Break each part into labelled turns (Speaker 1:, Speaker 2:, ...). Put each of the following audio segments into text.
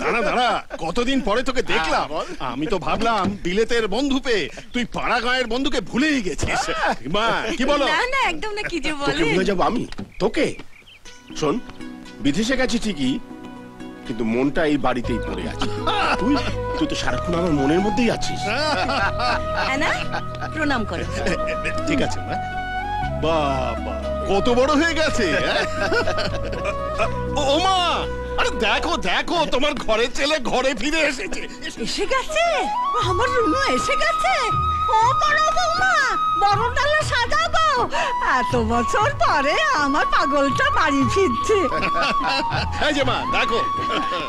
Speaker 1: দাঁড়া দাঁড়া, কতদিন পরে তোকে দেখলাম। আমি তো ভাবলাম বিলেতের বন্ধু পেয়ে তুই পাড়া গাঁয়ের বন্ধুকে ভুলেই গেছিস। মা কি বলো?
Speaker 2: না না একদম না, কি যে বলে।
Speaker 3: তোকে ভুলে যাবো আমি? তোকে শোন, বিদেশে গেছি ঠিকই, কিন্তু মনটা এই বাড়িতেই পড়ে আছে। তুই তুই তো সারাক্ষণ আমার মনের মধ্যেই আছিস।
Speaker 2: না প্রণাম করো।
Speaker 1: ঠিক আছে মা। বাবা কত বড় হয়ে গেছে। ও মা, আরে দেখো দেখো, তোমার ঘরের ছেলে ঘরে ফিরে এসেছে।
Speaker 2: এসে গেছে আমার রুনু, এসে গেছে। ও বড় বৌমা, বড় ডালা সাজাবো। এত বছর পরে আমার পাগলটা বাড়ি ফিরছে।
Speaker 1: এই যে মা দেখো,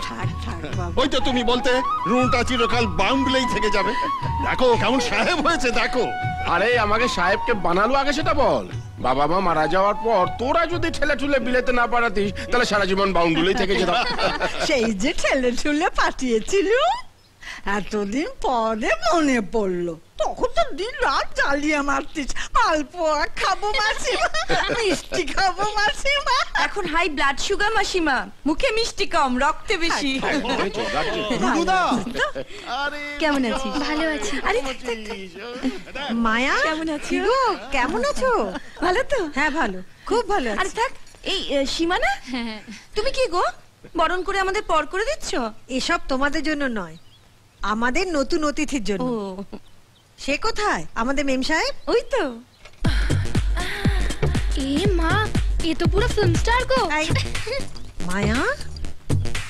Speaker 2: থাক থাক বাবা।
Speaker 1: ওই তো তুমি বলতে রুনটা চিরকাল বাউন্ডলেই থেকে যাবে। দেখো কেমন সাহেব হয়েছে দেখো।
Speaker 3: আরে আমাকে সাহেবকে বানালো আগে সেটা বল। বাবা মা মারা যাওয়ার পর তোরা যদি ঠেলে ঠুলে বিলেতে না পাঠাতিস, তাহলে সারা জীবন বাউন্ডুলেই থেকে যেতাম।
Speaker 2: সেই যে ঠেলে ঠুলে পাঠিয়েছিল, এতদিন পরে মনে পড়লো। তখন তো দিন রাত জ্বালিয়ে মারতিস। মালপোয়া খাবো মাসিমা, মিষ্টি খাবো মাসিমা।
Speaker 4: এখন হাই ব্লাড সুগার মাসিমা, মুখে মিষ্টি কম, রক্তে বেশি। কেমন আছিস?
Speaker 2: ভালো আছি।
Speaker 4: আরে
Speaker 2: মায়া
Speaker 4: কেমন আছিস?
Speaker 2: গো, কেমন আছো?
Speaker 4: ভালো তো?
Speaker 2: হ্যাঁ ভালো, খুব ভালো
Speaker 4: আরে
Speaker 2: আছি।
Speaker 4: থাক, এই সীমানা, তুমি কি গো বরণ করে আমাদের পর করে দিচ্ছ?
Speaker 2: এসব তোমাদের জন্য নয়, আমাদের নতুন অতিথির জন্য।
Speaker 4: ও
Speaker 2: সে কোথায় আমাদের মেম সাহেব?
Speaker 4: ওই তো।
Speaker 5: এ মা, এ তো পুরো ফিল্ম স্টার গো।
Speaker 2: এই, মায়া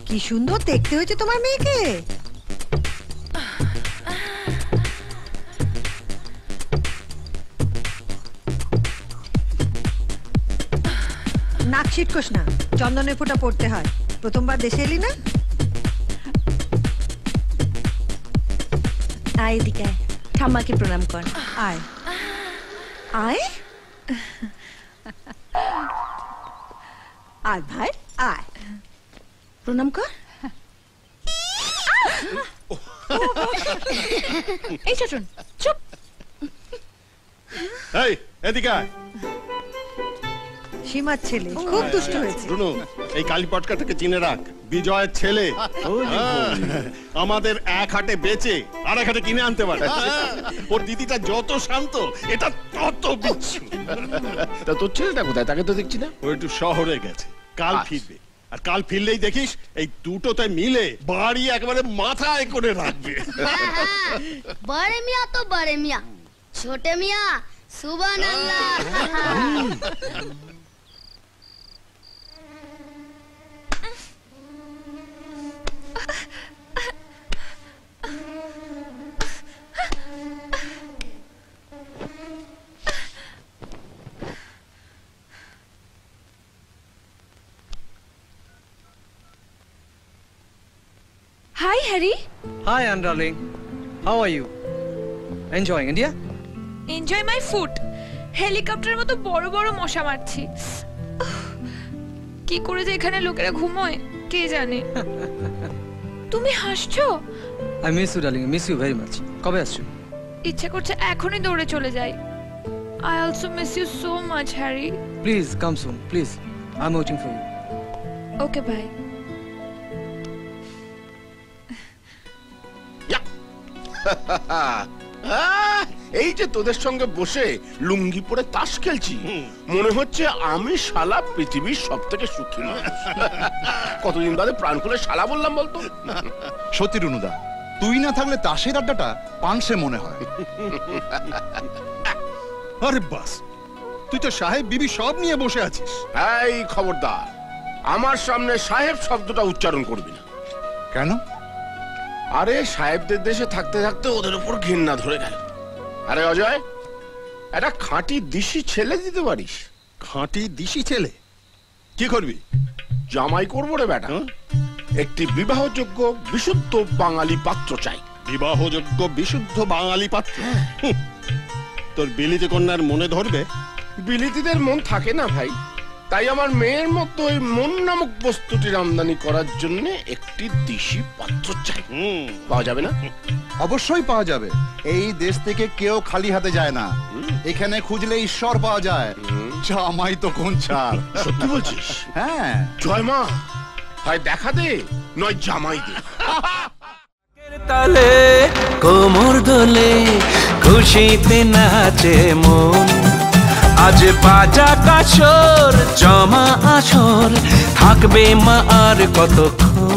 Speaker 2: কি সুন্দর দেখতে হয়েছে তোমার মেয়েকে। নাক ছিটকোস না, চন্দনের ফোঁটা পড়তে হয়। প্রথমবার দেশে এলি না?
Speaker 4: আয় এদিকে আয়, ঠাম্মাকে প্রণাম কর।
Speaker 2: আয়
Speaker 4: আয়
Speaker 2: আয় ভাই আয়,
Speaker 4: প্রণাম কর।
Speaker 5: এই চাচুন চুপ।
Speaker 1: এই এদিকে আয়।
Speaker 2: সীমার ছেলে খুব দুষ্ট হয়েছে।
Speaker 1: রুনু, এই কালীপটকাটাকে চিনে রাখ, বিজয়ের ছেলে। আমাদের এক হাটে বেচে আর এক হাটে কিনে আনতে পারে। ওর দিদিটা যত শান্ত, এটা তত বিচ্ছু।
Speaker 3: তা তোর ছেলেটা কোথায়? তাকে তো দেখছি না।
Speaker 1: ও একটু শহরে গেছে, কাল ফিরবে। আর কাল ফিরলেই দেখিস এই দুটোতে মিলে বাড়ি একেবারে মাথায় করে রাখবে।
Speaker 6: बड़े मियाँ तो बड़े मियाँ, छोटे मियाँ सुभान अल्लाह।
Speaker 4: Hi Harry.
Speaker 7: Hi, Anne darling. How are you? Enjoying India?
Speaker 5: Enjoy my food. হেলিকপ্টারের মতো বড় বড় মশা মারছি। কি করে যে এখানে লোকেরা ঘুমোয় কে জানে। তুমি হাসছো?
Speaker 7: I miss you, darling. I miss you very much. কবে আসছো?
Speaker 5: ইচ্ছা করছে এখনই দৌড়ে চলে যাই। I also miss you so much, Harry.
Speaker 7: Please come soon, please. I'm waiting for you.
Speaker 5: Okay, bye.
Speaker 3: এই যে তোদের সঙ্গে বসে লুঙ্গি পরে তাস খেলছি, মনে হচ্ছে আমি শালা পৃথিবীর সব থেকে সুখী মানুষ। কতদিন বাদে প্রাণ খুলে শালা বললাম বলতো।
Speaker 8: সত্যি রুনুদা, তুই না থাকলে তাসের আড্ডাটা পানসে মনে হয়।
Speaker 1: আরে বাস, তুই তো সাহেব বিবি সব নিয়ে বসে আছিস।
Speaker 3: এই খবরদার, আমার সামনে সাহেব শব্দটা উচ্চারণ করবি না।
Speaker 8: কেন?
Speaker 3: আরে সাহেবদের দেশে থাকতে থাকতে ওদের উপর ঘৃণা ধরে গেল। আরে অজয়, একটা খাঁটি দিশি ছেলে দিতে পারিস?
Speaker 1: খাঁটি দিশি ছেলে? কি করবি?
Speaker 3: জামাই করবো রে বেটা। একটি বিবাহযোগ্য বিশুদ্ধ বাঙালি পাত্র চাই।
Speaker 1: বিবাহযোগ্য বিশুদ্ধ বাঙালি পাত্র? তোর বিলিতি কন্যার মনে ধরবে?
Speaker 3: বিলিতিদের মন থাকে না ভাই, তাই আমার মেয়ের মতো ওই মন নামক বস্তুটির আমদানি করার জন্য একটি দিশি পাত্র চাই। পাওয়া যাবে না?
Speaker 8: অবশ্যই পাওয়া যাবে। এই দেশ থেকে কেউ খালি হাতে যায় না, এখানে খুঁজলে ঈশ্বর পাওয়া যায়। জামাই তো কোন ছাড়।
Speaker 3: সত্যি বলছিস?
Speaker 8: হ্যাঁ,
Speaker 3: জয় মা, হয় দেখা দে নয় জামাই দে।
Speaker 9: তালে কোমর দোলে খুশিতে নাচে মন, আজ বাজা কাসর জমা আসর থাকবে মা আর কতক্ষণ।